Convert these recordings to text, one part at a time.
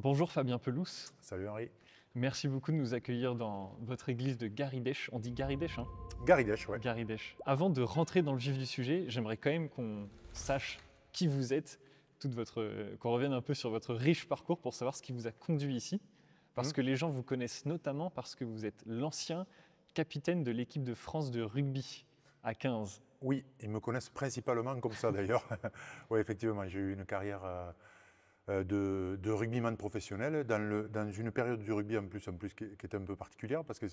Bonjour Fabien Pelouse, Salut Henri. merci beaucoup de nous accueillir dans votre église de Garidèche. On dit Garidèche, hein? Garidèche, ouais. Garidèche. Avant de rentrer dans le vif du sujet, j'aimerais quand même qu'on sache qui vous êtes, qu'on revienne un peu sur votre riche parcours pour savoir ce qui vous a conduit ici. Parce que les gens vous connaissent notamment parce que vous êtes l'ancien capitaine de l'équipe de France de rugby à 15. Oui, ils me connaissent principalement comme ça d'ailleurs. Oui, effectivement, j'ai eu une carrière de rugbyman professionnel dans une période du rugby en plus qui était un peu particulière parce que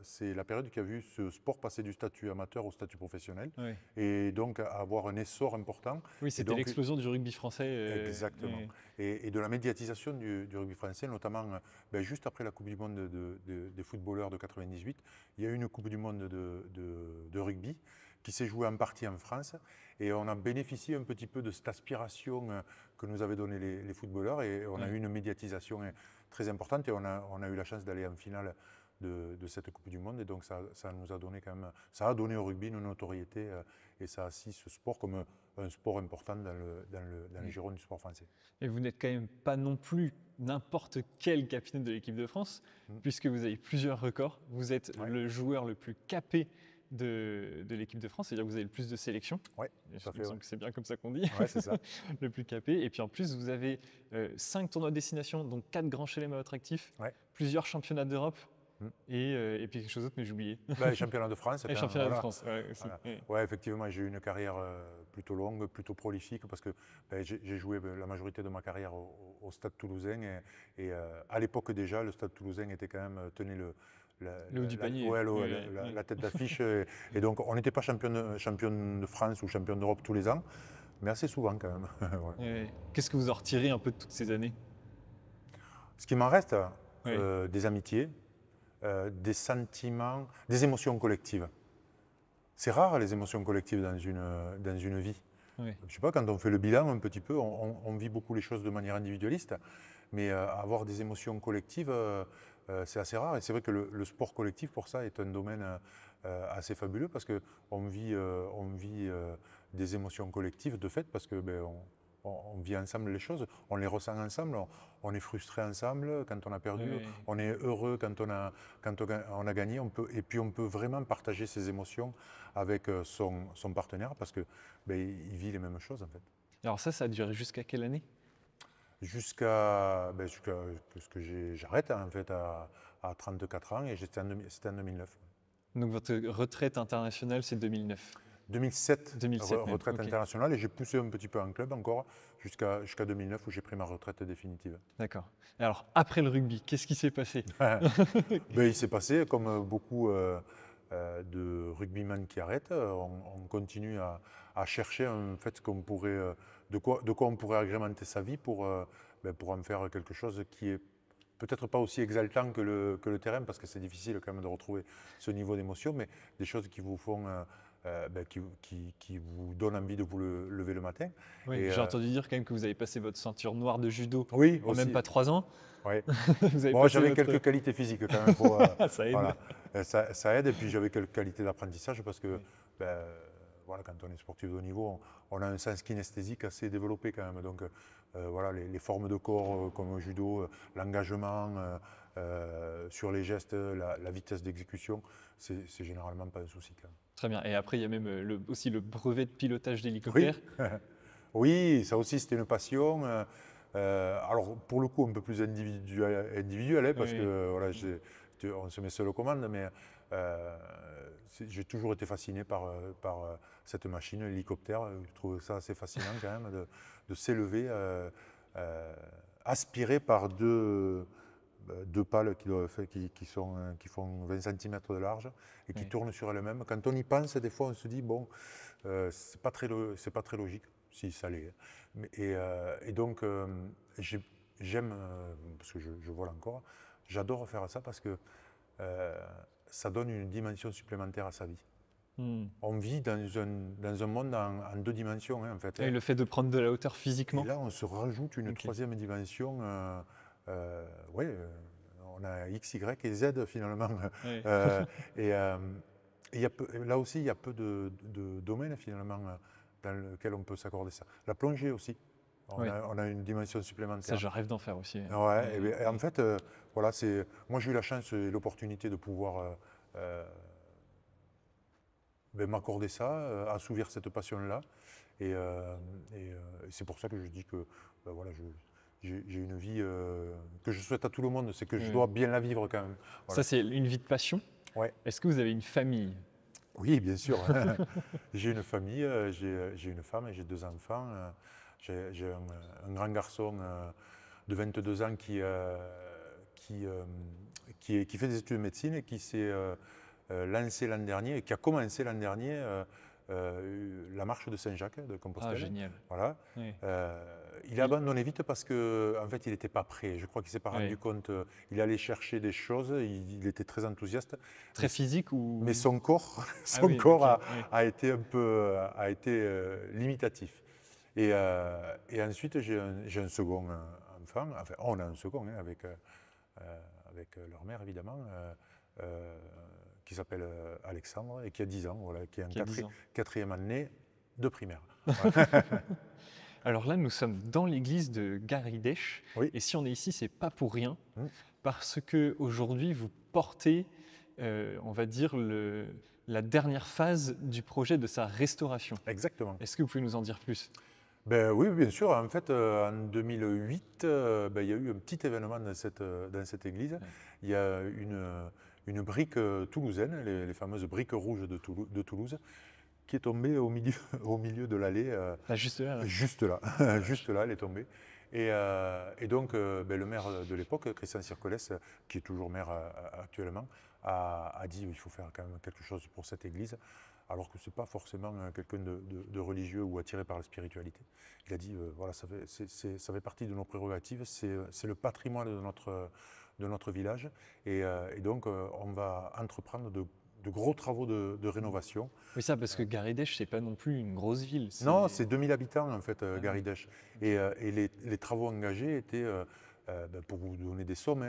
c'est la période qui a vu ce sport passer du statut amateur au statut professionnel Oui, et donc avoir un essor important. oui, c'était donc, l'explosion du rugby français. Exactement. Et de la médiatisation du rugby français, notamment juste après la Coupe du Monde des footballeurs de 98, il y a eu une Coupe du Monde de rugby qui s'est jouée en partie en France. Et on a bénéficié un petit peu de cette aspiration que nous avaient donné les footballeurs. Et on a eu une médiatisation très importante. Et on a eu la chance d'aller en finale de cette Coupe du Monde. Et donc ça nous a donné quand même, ça a donné au rugby une notoriété et ça a assis ce sport comme un sport important dans les girons du sport français. Et vous n'êtes quand même pas non plus n'importe quel capitaine de l'équipe de France, puisque vous avez plusieurs records. Vous êtes le joueur le plus capé de l'équipe de France, c'est-à-dire que vous avez le plus de sélections. Oui, tout à fait. C'est bien comme ça qu'on dit. Ouais, c'est ça. Le plus capé. Et puis en plus, vous avez 5 tournois de destination, donc 4 grands chelem à votre actif, plusieurs championnats d'Europe. Et puis quelque chose d'autre, mais j'ai oublié. Les championnats de France. Les championnats de France, aussi. Voilà. Ouais, effectivement, j'ai eu une carrière plutôt longue, plutôt prolifique, parce que j'ai joué la majorité de ma carrière au Stade Toulousain. Et à l'époque déjà, le Stade Toulousain était quand même, tenait le haut du panier. La tête d'affiche. Et donc, on n'était pas champion de France ou champion d'Europe tous les ans, mais assez souvent quand même. Qu'est-ce que vous en retirez un peu de toutes ces années? Ce qui m'en reste, des amitiés. Des sentiments, des émotions collectives. C'est rare les émotions collectives dans une vie. Je ne sais pas, quand on fait le bilan un petit peu, on vit beaucoup les choses de manière individualiste, mais avoir des émotions collectives, c'est assez rare. Et c'est vrai que le sport collectif, pour ça, est un domaine assez fabuleux parce qu'on vit des émotions collectives de fait, parce que on vit ensemble les choses, on les ressent ensemble, on est frustré ensemble quand on a perdu, on est heureux quand on a gagné, et puis on peut vraiment partager ses émotions avec son partenaire parce qu'il vit les mêmes choses en fait. Alors ça a duré jusqu'à quelle année? Jusqu'à ce que j'arrête en fait à 34 ans et c'était en 2009. Donc votre retraite internationale c'est 2009? 2007, retraite okay. internationale, et j'ai poussé un petit peu en club encore jusqu'à 2009 où j'ai pris ma retraite définitive. D'accord. Alors après le rugby, qu'est-ce qui s'est passé? Il s'est passé comme beaucoup de rugbymen qui arrêtent, on continue à chercher en fait de quoi on pourrait agrémenter sa vie pour en faire quelque chose qui est peut-être pas aussi exaltant que le terrain, parce que c'est difficile quand même de retrouver ce niveau d'émotion, mais des choses qui vous font qui vous donnent envie de vous lever le matin. Oui, j'ai entendu dire quand même que vous avez passé votre ceinture noire de judo en aussi. même pas 3 ans. Oui. J'avais quelques qualités physiques quand même. Ça aide. Voilà. Ça aide, et puis j'avais quelques qualités d'apprentissage parce que quand on est sportif de haut niveau, on a un sens kinesthésique assez développé quand même. Donc les formes de corps comme au judo, l'engagement sur les gestes, la vitesse d'exécution, c'est généralement pas un souci quand même. Très bien. Et après, il y a même aussi le brevet de pilotage d'hélicoptère. Oui, ça aussi c'était une passion. Alors pour le coup un peu plus individuel parce que on se met seul aux commandes, mais j'ai toujours été fasciné par cette machine, l'hélicoptère. Je trouve ça assez fascinant quand même de s'élever, aspiré par deux pales qui font 20 cm de large et qui tournent sur elles-mêmes. Quand on y pense, des fois on se dit c'est pas très logique, si ça l'est. Et donc j'aime, parce que je vole encore, j'adore faire ça parce que ça donne une dimension supplémentaire à sa vie. On vit dans un monde en 2 dimensions en fait. Et le fait de prendre de la hauteur physiquement. Et là on se rajoute une 3e dimension. On a X, Y et Z finalement. Là aussi, il y a peu de domaines finalement dans lesquels on peut s'accorder ça. La plongée aussi. On a une dimension Ça, supplémentaire. je rêve d'en faire aussi. Ouais, et en fait, voilà, moi j'ai eu la chance et l'opportunité de pouvoir m'accorder ça, assouvir cette passion-là. Et c'est pour ça que je dis que voilà, j'ai une vie que je souhaite à tout le monde, c'est que je dois bien la vivre quand même. Voilà. Ça, c'est une vie de passion. Ouais. Est-ce que vous avez une famille? Oui, bien sûr. J'ai une famille, j'ai une femme et j'ai 2 enfants. J'ai un grand garçon de 22 ans qui fait des études de médecine et qui s'est lancé l'an dernier, et qui a commencé l'an dernier la marche de Saint-Jacques de Compostelle. Ah, génial. Voilà. Oui. Il a abandonné vite parce qu'en fait, il n'était pas prêt. Je crois qu'il ne s'est pas rendu compte. Il allait chercher des choses, il était très enthousiaste. Très physique ou... Mais son corps, a été un peu limitatif. Et ensuite, j'ai un second enfant. Enfin, on a un second avec leur mère, évidemment. Qui s'appelle Alexandre et qui a 10 ans, voilà, qui est en quatrième année de primaire. Alors là, nous sommes dans l'église de Garidech. Oui. Et si on est ici, c'est pas pour rien, parce qu'aujourd'hui, vous portez, on va dire, la dernière phase du projet de sa restauration. Exactement. Est-ce que vous pouvez nous en dire plus? Oui, bien sûr. En fait, en 2008, il y a eu un petit événement dans cette église. Ouais. Il y a une brique toulousaine, les fameuses briques rouges de Toulouse, qui est tombée au milieu de l'allée. Juste là, là. Juste là, juste là, elle est tombée. Et donc, le maire de l'époque, Christian Circolès, qui est toujours maire actuellement, a dit qu'il faut faire quand même quelque chose pour cette église, alors que ce n'est pas forcément quelqu'un de religieux ou attiré par la spiritualité. Il a dit, voilà, ça fait partie de nos prérogatives, c'est le patrimoine de notre village, et donc on va entreprendre de gros travaux de rénovation. Oui, ça, parce que Garidech, ce n'est pas non plus une grosse ville. Non, c'est 2000 habitants, en fait, Garidech. Et les travaux engagés étaient, pour vous donner des sommes,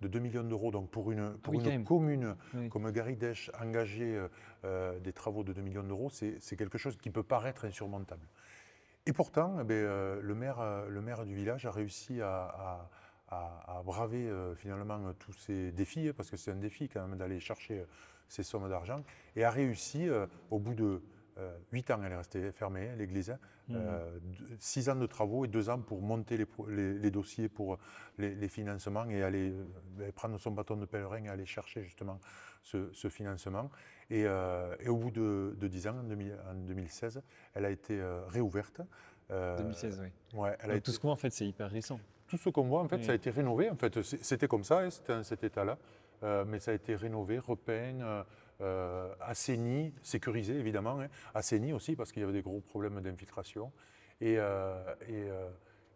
de 2 millions d'euros. Donc pour une commune comme Garidech, engager des travaux de 2 millions d'euros, c'est quelque chose qui peut paraître insurmontable. Et pourtant, le maire du village a réussi à braver finalement tous ces défis, parce que c'est un défi quand même d'aller chercher ces sommes d'argent, et a réussi, au bout de 8 ans, elle est restée fermée, l'église, 6 ans de travaux et 2 ans pour monter les dossiers pour les financements et aller prendre son bâton de pèlerin et aller chercher justement ce financement. Et au bout de 10 ans, en 2016, elle a été réouverte. 2016, oui. Ouais, tout ce qu'on voit, en fait, c'est hyper récent. Tout ce qu'on voit, en fait, ça a été rénové. En fait, c'était comme ça, c'était dans cet état-là. Mais ça a été rénové, repeint, assaini, sécurisé évidemment, assaini aussi parce qu'il y avait des gros problèmes d'infiltration. Et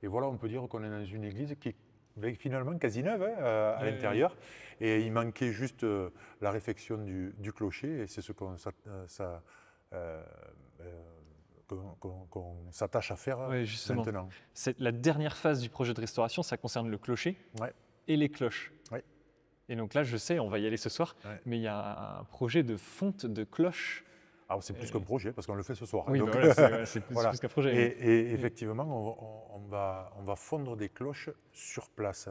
voilà, on peut dire qu'on est dans une église qui est finalement quasi neuve à l'intérieur. Et il manquait juste la réfection du clocher, et c'est ce qu'on s'attache à faire maintenant. La dernière phase du projet de restauration, ça concerne le clocher et les cloches. Ouais. Et donc là, je sais, on va y aller ce soir, mais il y a un projet de fonte de cloches. Alors c'est plus qu'un projet, parce qu'on le fait ce soir. Oui, donc, voilà, c'est plus qu'un projet. Et effectivement, on va fondre des cloches sur place.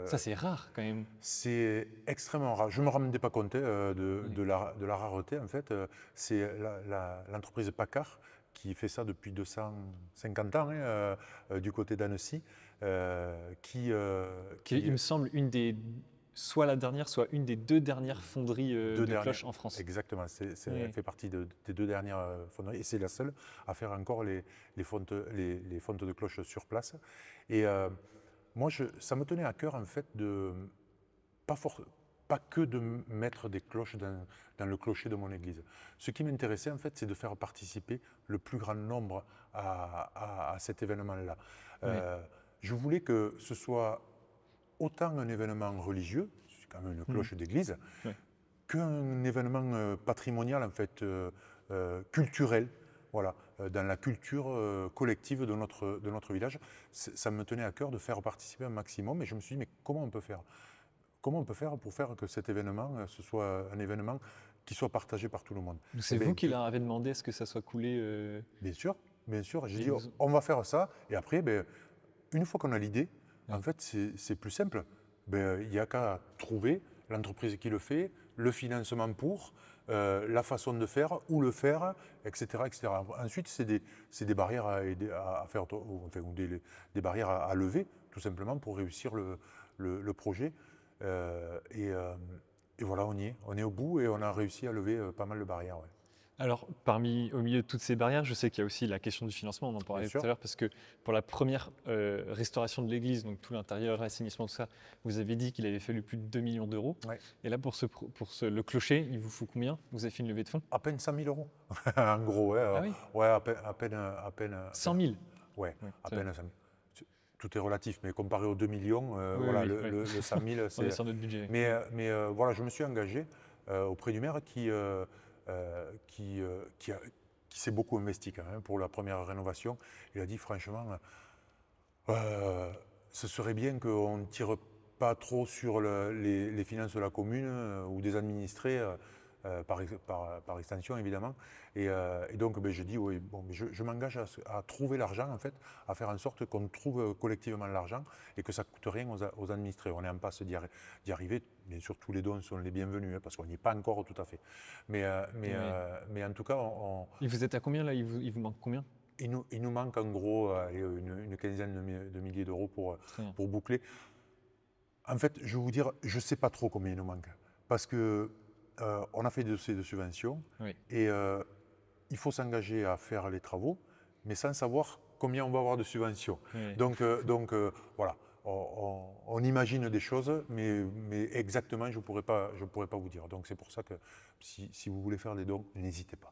Ça, c'est rare quand même. C'est extrêmement rare. Je ne me rendais pas compte de la rareté. En fait, c'est l'entreprise Paccard qui fait ça depuis 250 ans du côté d'Annecy. Qui, il me semble, soit la dernière, soit une des 2 dernières fonderies de cloches en France. Exactement, elle fait partie des 2 dernières fonderies, et c'est la seule à faire encore les fontes de cloches sur place. Et moi, ça me tenait à cœur, en fait, pas que de mettre des cloches dans le clocher de mon église. Ce qui m'intéressait, en fait, c'est de faire participer le plus grand nombre à cet événement-là. Je voulais que ce soit autant un événement religieux, c'est quand même une cloche d'église, qu'un événement patrimonial, en fait, culturel, voilà, dans la culture collective de notre village. Ça me tenait à cœur de faire participer un maximum, et je me suis dit, mais comment on peut faire ? Comment on peut faire pour faire que cet événement, ce soit un événement qui soit partagé par tout le monde ? C'est vous qui leur avez demandé à ce que ça soit coulé Bien sûr. Bien sûr, j'ai dit, on va faire ça. Et après, ben, une fois qu'on a l'idée, en fait, c'est plus simple. Ben, il n'y a qu'à trouver l'entreprise qui le fait, le financement pour, la façon de faire, où le faire, etc. etc. Ensuite, c'est des barrières à faire, enfin, des barrières à lever, tout simplement, pour réussir le projet. Et voilà, on y est. On est au bout et on a réussi à lever pas mal de barrières. Ouais. Alors, au milieu de toutes ces barrières, je sais qu'il y a aussi la question du financement, on en parlait tout à l'heure, parce que pour la première restauration de l'église, donc tout l'intérieur, l'assainissement, tout ça, vous avez dit qu'il avait fallu plus de 2 millions d'euros. Ouais. Et là, le clocher, il vous faut combien? Vous avez fait une levée de fonds? À peine 100 000 euros, en gros. Ouais, Ah oui? Ouais, à peine 100 000? Ouais, à peine 100 000. Tout est relatif, mais comparé aux 2 millions, le 100 000, c'est... On est sur notre budget. Mais voilà, je me suis engagé auprès du maire qui s'est beaucoup investi quand même pour la première rénovation. Il a dit franchement, ce serait bien qu'on ne tire pas trop sur les finances de la commune ou des administrés, par extension évidemment. Et donc ben, je dis, oui, bon, je m'engage à trouver l'argent en fait, à faire en sorte qu'on trouve collectivement l'argent et que ça ne coûte rien aux administrés. On est en passe d'y arriver. Bien sûr, tous les dons sont les bienvenus parce qu'on n'y est pas encore tout à fait. Mais en tout cas, Et vous êtes à combien là? Il vous manque combien? Il nous manque en gros une quinzaine de milliers d'euros pour boucler. En fait, je vais vous dire, je ne sais pas trop combien il nous manque. Parce que on a fait des dossiers de subvention et il faut s'engager à faire les travaux, mais sans savoir combien on va avoir de subventions. Donc voilà, on imagine des choses, mais exactement, je ne pourrais pas vous dire. Donc c'est pour ça que si vous voulez faire des dons, n'hésitez pas.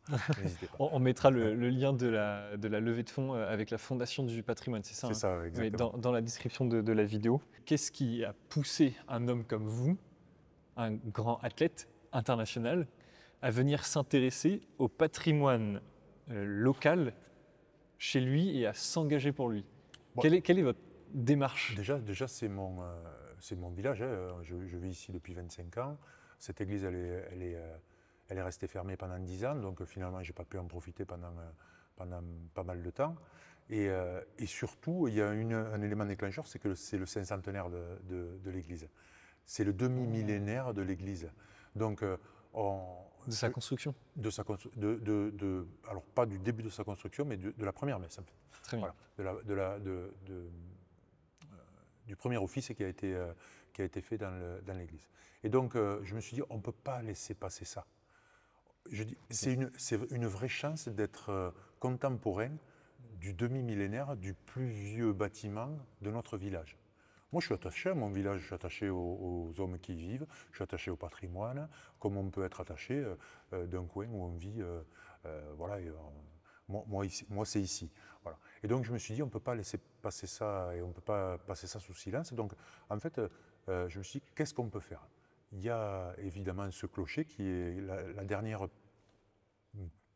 On mettra le lien de la levée de fonds avec la Fondation du patrimoine, c'est ça? C'est ça, exactement. Dans la description de la vidéo. Qu'est-ce qui a poussé un homme comme vous, un grand athlète international, à venir s'intéresser au patrimoine local chez lui et à s'engager pour lui? Quelle est votre démarche? Déjà c'est mon village. Hein. Je vis ici depuis 25 ans. Cette église, elle est restée fermée pendant 10 ans, donc finalement, je n'ai pas pu en profiter pendant pas mal de temps. Et surtout, il y a un élément déclencheur, c'est que c'est le cinquantenaire de l'église. C'est le demi-millénaire de l'église. Donc, de sa construction. Alors, pas du début de sa construction, mais de la première messe. En fait. Très bien. Voilà, du premier office qui a été fait dans l'église. Et donc, je me suis dit, on ne peut pas laisser passer ça. C'est une vraie chance d'être contemporain du demi-millénaire du plus vieux bâtiment de notre village. Moi, je suis attaché à mon village, je suis attaché aux hommes qui y vivent, je suis attaché au patrimoine, comme on peut être attaché d'un coin où on vit. Voilà, moi c'est ici. Voilà. Et donc, je me suis dit, on ne peut pas laisser passer ça et on ne peut pas passer ça sous silence. Donc, en fait, je me suis dit, qu'est-ce qu'on peut faire? Il y a évidemment ce clocher qui est la dernière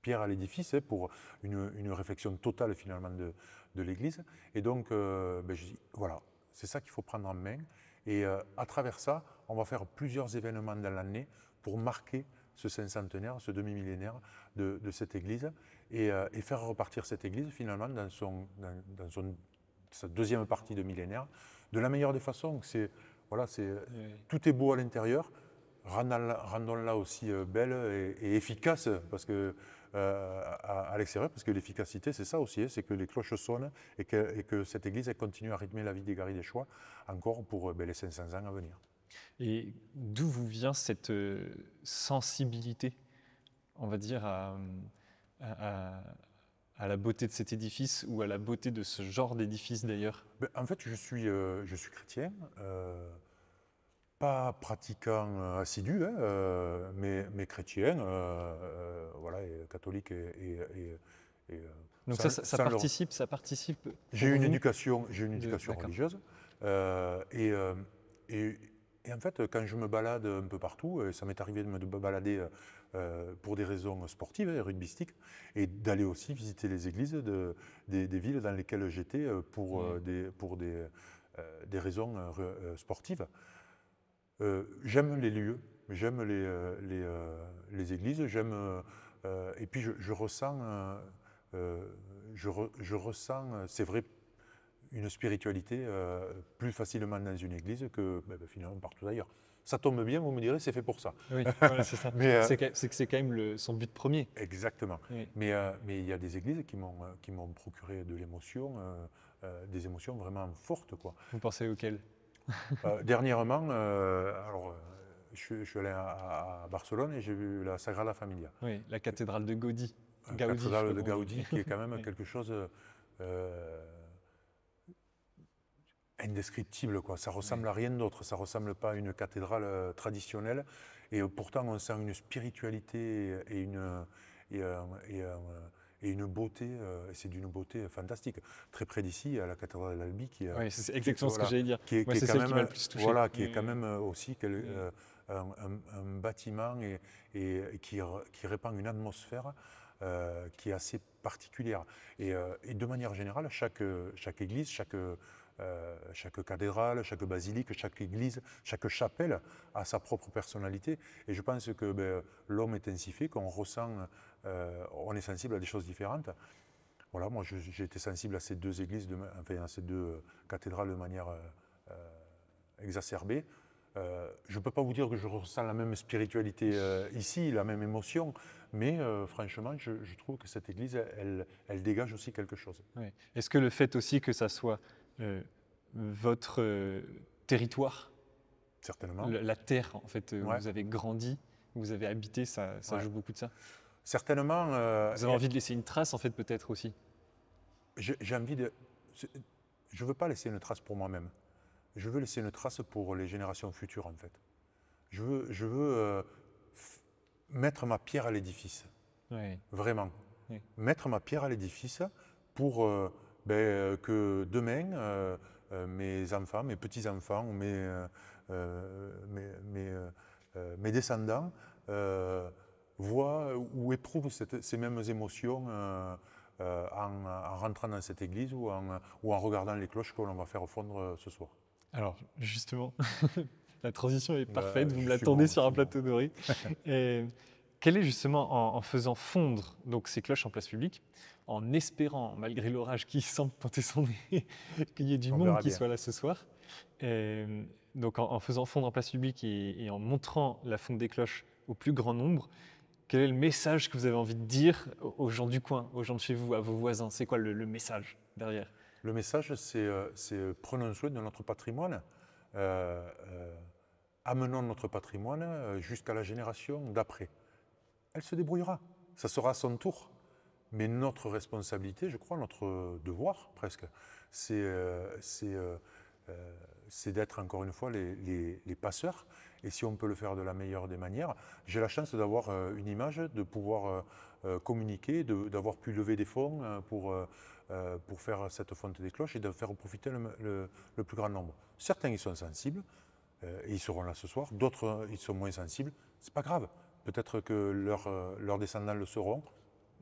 pierre à l'édifice pour une réflexion totale finalement de l'église. Et donc, je dis, voilà, c'est ça qu'il faut prendre en main. Et à travers ça, on va faire plusieurs événements dans l'année pour marquer ce cinquantenaire, ce demi-millénaire de cette église et faire repartir cette église finalement dans sa deuxième partie de millénaire de la meilleure des façons. Tout est beau à l'intérieur. Rendons-la aussi belle et efficace parce que, à l'extérieur, parce que l'efficacité, c'est ça aussi, c'est que les cloches sonnent et que cette église elle continue à rythmer la vie des Garrigues-des-Choix encore pour les 500 ans à venir. Et d'où vous vient cette sensibilité, on va dire, à la beauté de cet édifice ou à la beauté de ce genre d'édifice d'ailleurs? En fait, je suis chrétien. Pas pratiquant assidu, hein, mais chrétien, voilà, et catholique donc ça participe. J'ai une éducation religieuse, et en fait, quand je me balade un peu partout, et ça m'est arrivé de me balader pour des raisons sportives et rugbystiques, et d'aller aussi visiter les églises des villes dans lesquelles j'étais pour des raisons sportives. J'aime les lieux, j'aime les églises, et puis je ressens je ressens, c'est vrai, une spiritualité plus facilement dans une église que finalement partout ailleurs. Ça tombe bien, vous me direz, c'est fait pour ça. Oui, voilà, c'est ça. Mais, C'est que c'est quand même son but premier. exactement. Oui. Mais il y a des églises qui m'ont procuré de l'émotion, des émotions vraiment fortes, quoi. Vous pensez auquel? Dernièrement, je suis allé à Barcelone et j'ai vu la Sagrada Familia. Oui, la cathédrale de Gaudi. La Gaudi, je cathédrale crois de qu'on dit. Gaudi, qui est quand même Oui. quelque chose indescriptible, quoi. Ça ressemble à rien d'autre, ça ressemble pas à une cathédrale traditionnelle, et pourtant on sent une spiritualité et, un- et un- et une beauté, et c'est d'une beauté fantastique. Très près d'ici, à la cathédrale d'Albi, Oui, c'est exactement ce que j'allais dire. qui est, Moi, qui est c'est quand celle qui m'a même, le plus touché. voilà, qui Oui, est quand oui, même aussi un bâtiment et qui répand une atmosphère qui est assez particulière. Et de manière générale, chaque église, chaque cathédrale, chaque basilique, chaque église, chaque chapelle a sa propre personnalité. Et je pense que l'homme est ainsi fait qu'on ressent, on est sensible à des choses différentes. Voilà, moi j'ai été sensible à ces deux églises, à ces deux cathédrales de manière exacerbée. Je ne peux pas vous dire que je ressens la même spiritualité ici, la même émotion, mais franchement, je trouve que cette église, elle dégage aussi quelque chose. oui. Est-ce que le fait aussi que ça soit votre territoire, Certainement. la terre en fait, où Ouais, vous avez grandi, où vous avez habité, ça ouais. joue beaucoup de ça? Certainement. Vous avez envie de laisser une trace en fait peut-être aussi? J'ai envie de. Je ne veux pas laisser une trace pour moi-même. Je veux laisser une trace pour les générations futures, en fait. Je veux mettre ma pierre à l'édifice, Oui, vraiment. oui. Mettre ma pierre à l'édifice pour que demain, mes enfants, mes petits-enfants, mes descendants voient ou éprouvent ces mêmes émotions en rentrant dans cette église ou en regardant les cloches que l'on va faire fondre ce soir. Alors justement, la transition est parfaite, vous me Je suis l'attendez bon, sur je un suis plateau doré. Et quel est justement en faisant fondre donc, ces cloches en place publique, en espérant, malgré l'orage qui semble pointer son nez, qu'il y ait du On monde verra qui bien. soit là ce soir, donc en faisant fondre en place publique et en montrant la fonte des cloches au plus grand nombre, quel est le message que vous avez envie de dire aux gens du coin, aux gens de chez vous, à vos voisins? C'est quoi le message derrière? Le message, c'est prenons soin de notre patrimoine, amenons notre patrimoine jusqu'à la génération d'après. Elle se débrouillera, ça sera à son tour. Mais notre responsabilité, je crois, notre devoir presque, c'est d'être encore une fois les passeurs. Et si on peut le faire de la meilleure des manières, j'ai la chance d'avoir une image, de pouvoir communiquer, d'avoir pu lever des fonds pour faire cette fonte des cloches et de faire profiter le plus grand nombre. Certains y sont sensibles et ils seront là ce soir, d'autres ils sont moins sensibles. C'est pas grave, peut-être que leurs descendants le seront.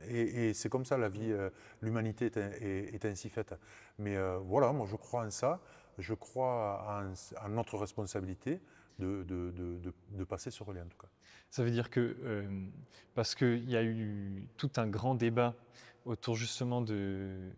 Et c'est comme ça la vie, l'humanité est ainsi faite. Mais voilà, moi je crois en ça, je crois en notre responsabilité de passer ce relais en tout cas. Ça veut dire que, parce qu'il y a eu tout un grand débat autour justement il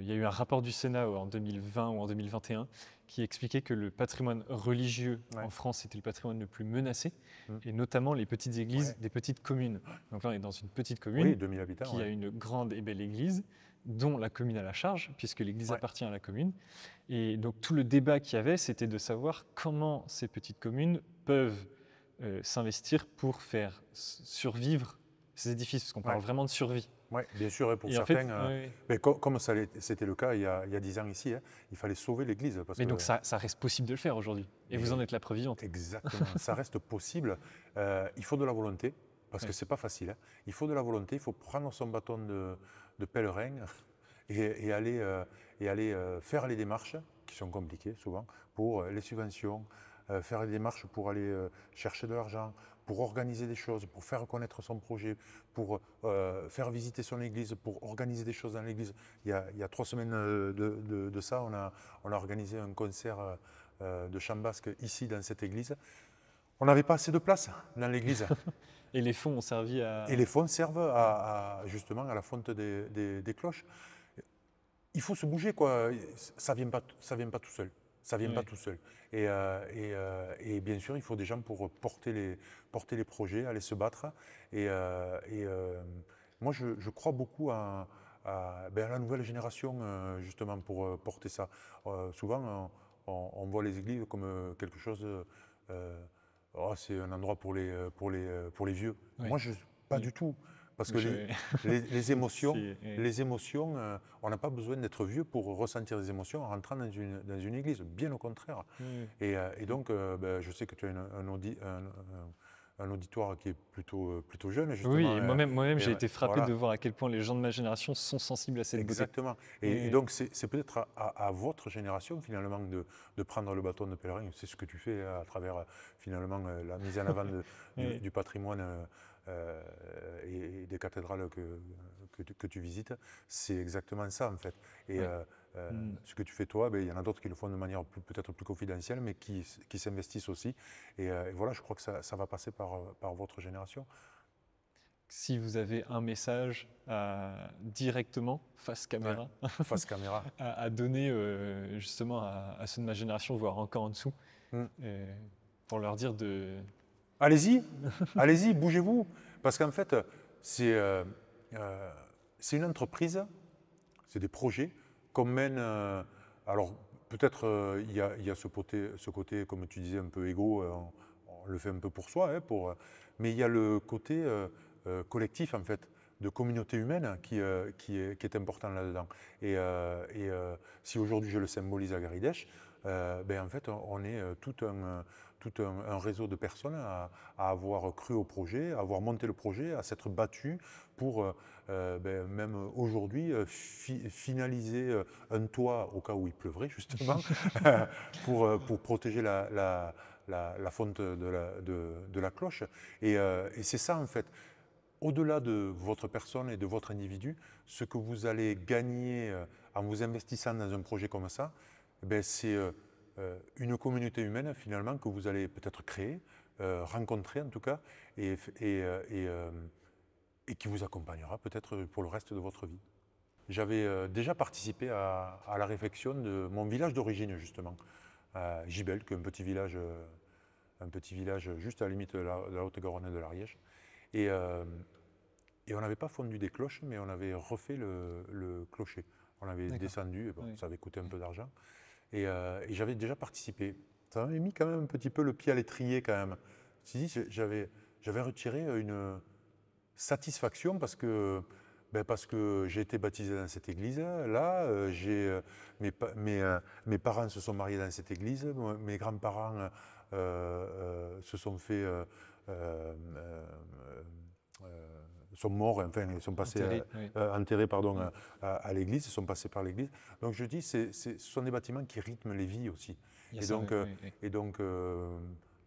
y a eu un rapport du Sénat en 2020 ou en 2021 qui expliquait que le patrimoine religieux Ouais. en France était le patrimoine le plus menacé, Mm. et notamment les petites églises Ouais. des petites communes. Donc là, on est dans une petite commune Oui, 2000 habitants. qui a Ouais. une grande et belle église dont la commune a la charge, puisque l'église Ouais. appartient à la commune. Et donc tout le débat qu'il y avait, c'était de savoir comment ces petites communes peuvent s'investir pour faire survivre ces édifices, parce qu'on parle Ouais. vraiment de survie. Ouais, bien sûr, et pour Et en fait, certains, mais comme c'était le cas il y a 10 ans ici, hein, il fallait sauver l'Église. mais donc ça reste possible de le faire aujourd'hui. Et vous en êtes la preuve vivante. Exactement, ça reste possible. Il faut de la volonté, parce que Ouais. c'est pas facile. Hein. Il faut de la volonté, il faut prendre son bâton de pèlerin et aller faire les démarches, qui sont compliquées souvent, pour les subventions, faire les démarches pour aller chercher de l'argent, pour organiser des choses, pour faire connaître son projet, pour faire visiter son église, pour organiser des choses dans l'église. Il y a 3 semaines de ça, on a organisé un concert de chant basque ici dans cette église. On n'avait pas assez de place dans l'église. Et les fonds ont servi à... Et les fonds servent justement à la fonte des cloches. Il faut se bouger, quoi. Ça vient pas tout seul. Ça vient pas tout seul. Et bien sûr, il faut des gens pour porter les projets, aller se battre. Moi, je crois beaucoup à la nouvelle génération, justement, pour porter ça. Souvent, on voit les églises comme quelque chose... c'est un endroit pour les vieux. Oui. Moi, pas du tout. Parce que les émotions, on n'a pas besoin d'être vieux pour ressentir des émotions en rentrant dans une église, bien au contraire. Et donc, je sais que tu as un auditoire qui est plutôt jeune, justement. Oui, et moi-même j'ai été frappé de voir à quel point les gens de ma génération sont sensibles à cette beauté. Exactement. Et donc, c'est peut-être à votre génération, finalement, de prendre le bâton de pèlerin. C'est ce que tu fais à travers, finalement, la mise en avant du patrimoine et des cathédrales que tu visites. C'est exactement ça, en fait. Et ce que tu fais toi, il y en a d'autres qui le font de manière peut-être plus confidentielle, mais qui s'investissent aussi. Et voilà, je crois que ça va passer par votre génération. Si vous avez un message directement, face caméra, à donner justement à ceux de ma génération, voire encore en dessous, pour leur dire de... Allez-y, allez-y, bougez-vous. Parce qu'en fait, c'est une entreprise, c'est des projets qu'on mène. Alors, peut-être il y a ce côté, comme tu disais, un peu égo, on le fait un peu pour soi, mais il y a le côté collectif, en fait, de communauté humaine qui est important là-dedans. Et si aujourd'hui je le symbolise à Garidech, en fait, on est tout un réseau de personnes à avoir cru au projet, à avoir monté le projet, à s'être battu pour, même aujourd'hui, finaliser un toit au cas où il pleuvrait, justement, pour protéger la fonte de la cloche. Et c'est ça, en fait. Au-delà de votre personne et de votre individu, ce que vous allez gagner en vous investissant dans un projet comme ça, c'est une communauté humaine finalement que vous allez peut-être créer, rencontrer en tout cas, et qui vous accompagnera peut-être pour le reste de votre vie. J'avais déjà participé à la réfection de mon village d'origine justement, à Gibel, qui est un petit village juste à la limite de la Haute-Garonne et de l'Ariège. Et on n'avait pas fondu des cloches, mais on avait refait le clocher. On avait descendu, et bon, ça avait coûté un peu d'argent. Et j'avais déjà participé. Ça m'avait mis quand même un petit peu le pied à l'étrier quand même. J'avais retiré une satisfaction parce que j'ai été baptisé dans cette église-là. Mes parents se sont mariés dans cette église. Mes grands-parents se sont fait... sont morts, enfin ils sont passés enterrés à l'église, ils sont passés par l'église. Donc je dis, ce sont des bâtiments qui rythment les vies aussi. Et donc,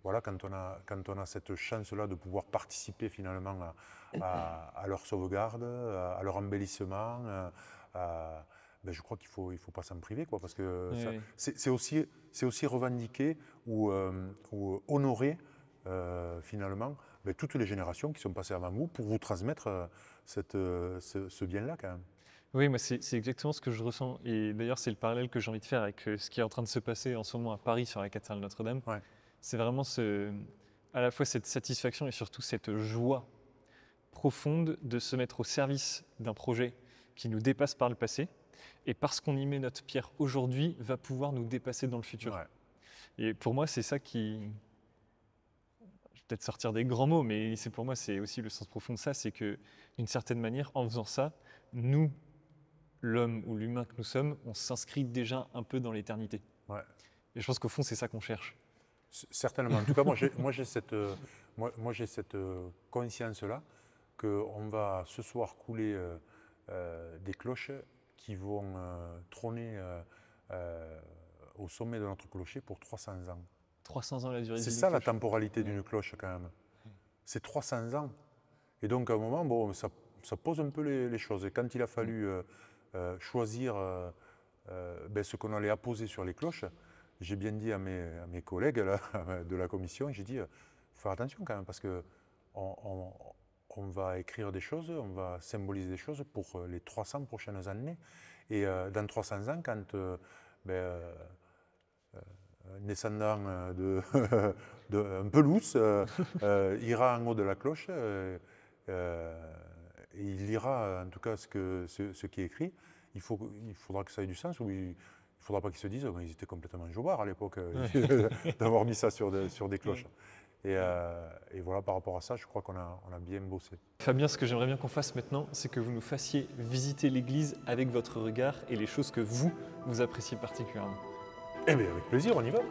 voilà, quand on a cette chance-là de pouvoir participer finalement à leur sauvegarde, à leur embellissement, je crois qu'il ne faut pas s'en priver, quoi, parce que c'est aussi revendiquer ou honorer finalement toutes les générations qui sont passées avant vous pour vous transmettre ce bien-là quand même. Oui, moi c'est exactement ce que je ressens. Et d'ailleurs, c'est le parallèle que j'ai envie de faire avec ce qui est en train de se passer en ce moment à Paris sur la cathédrale Notre-Dame. C'est vraiment à la fois cette satisfaction et surtout cette joie profonde de se mettre au service d'un projet qui nous dépasse par le passé. Et parce qu'on y met notre pierre aujourd'hui, va pouvoir nous dépasser dans le futur. Et pour moi, c'est ça qui... Je vais peut-être sortir des grands mots, mais pour moi, c'est aussi le sens profond de ça, c'est que d'une certaine manière, en faisant ça, nous, l'homme ou l'humain que nous sommes, on s'inscrit déjà un peu dans l'éternité. Et je pense qu'au fond, c'est ça qu'on cherche. Certainement. En tout cas, moi j'ai cette conscience-là qu'on va ce soir couler des cloches qui vont trôner au sommet de notre clocher pour 300 ans. 300 ans la durée de vie. C'est ça la temporalité d'une cloche quand même. C'est 300 ans. Et donc à un moment, ça pose un peu les choses. Et quand il a fallu choisir ce qu'on allait apposer sur les cloches, j'ai bien dit à mes collègues là, de la commission, j'ai dit, faire attention quand même, parce que on va écrire des choses, on va symboliser des choses pour les 300 prochaines années. Et dans 300 ans, quand un descendant un peu lousse ira en haut de la cloche, et il lira en tout cas ce qui est écrit, il faudra que ça ait du sens, ou il ne faudra pas qu'ils se disent ils étaient complètement jobards à l'époque d'avoir mis ça sur des cloches. Et voilà, par rapport à ça, je crois qu'on a bien bossé. Fabien, ce que j'aimerais bien qu'on fasse maintenant, c'est que vous nous fassiez visiter l'église avec votre regard et les choses que vous appréciez particulièrement. Eh bien, avec plaisir, on y va.